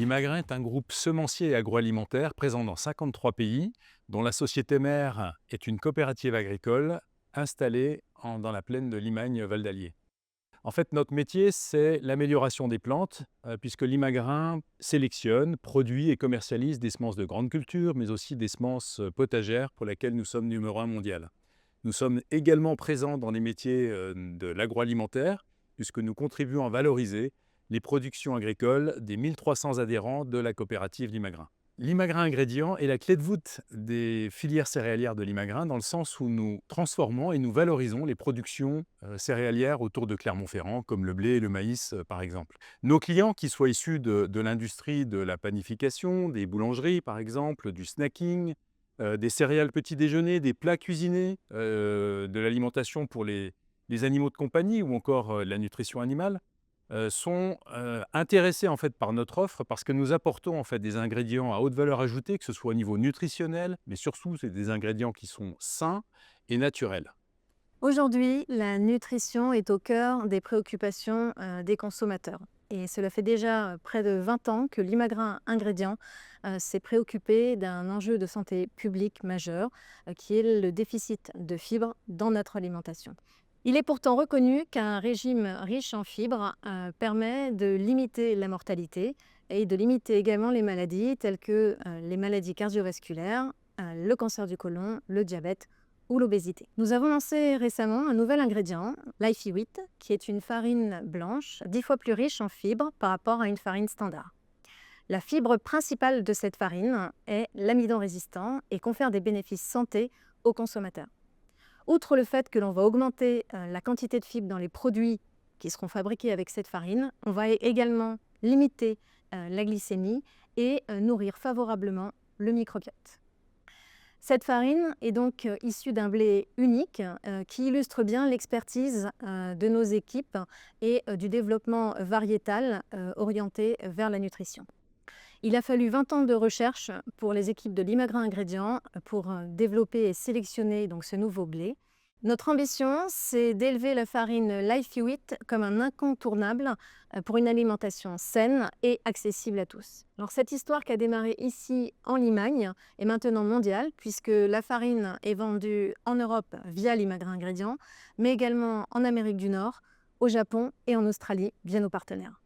L'Imagrin est un groupe semencier et agroalimentaire présent dans 53 pays, dont la société mère est une coopérative agricole installée dans la plaine de Limagne-Val d'Allier. En fait, notre métier, c'est l'amélioration des plantes, puisque l'Imagrin sélectionne, produit et commercialise des semences de grandes cultures, mais aussi des semences potagères pour lesquelles nous sommes numéro un mondial. Nous sommes également présents dans les métiers de l'agroalimentaire, puisque nous contribuons à valoriser les productions agricoles des 1300 adhérents de la coopérative Limagrin. L'Imagrin ingrédient est la clé de voûte des filières céréalières de l'Imagrin, dans le sens où nous transformons et nous valorisons les productions céréalières autour de Clermont-Ferrand, comme le blé et le maïs par exemple. Nos clients, qu'ils soient issus de l'industrie de la panification, des boulangeries par exemple, du snacking, des céréales petit déjeuner, des plats cuisinés, de l'alimentation pour les animaux de compagnie ou encore la nutrition animale, sont intéressés en fait par notre offre parce que nous apportons en fait des ingrédients à haute valeur ajoutée, que ce soit au niveau nutritionnel, mais surtout c'est des ingrédients qui sont sains et naturels. Aujourd'hui, la nutrition est au cœur des préoccupations des consommateurs. Et cela fait déjà près de 20 ans que l'Imagrin Ingrédients s'est préoccupé d'un enjeu de santé publique majeur, qui est le déficit de fibres dans notre alimentation. Il est pourtant reconnu qu'un régime riche en fibres permet de limiter la mortalité et de limiter également les maladies telles que les maladies cardiovasculaires, le cancer du côlon, le diabète ou l'obésité. Nous avons lancé récemment un nouvel ingrédient, Lifey Wheat, qui est une farine blanche 10 fois plus riche en fibres par rapport à une farine standard. La fibre principale de cette farine est l'amidon résistant et confère des bénéfices santé aux consommateurs. Outre le fait que l'on va augmenter la quantité de fibres dans les produits qui seront fabriqués avec cette farine, on va également limiter la glycémie et nourrir favorablement le microbiote. Cette farine est donc issue d'un blé unique qui illustre bien l'expertise de nos équipes et du développement variétal orienté vers la nutrition. Il a fallu 20 ans de recherche pour les équipes de l'Imagrin Ingrédients pour développer et sélectionner donc ce nouveau blé. Notre ambition, c'est d'élever la farine Lifey Wheat comme un incontournable pour une alimentation saine et accessible à tous. Alors cette histoire qui a démarré ici en Limagne est maintenant mondiale puisque la farine est vendue en Europe via l'Imagrin Ingrédients, mais également en Amérique du Nord, au Japon et en Australie via nos partenaires.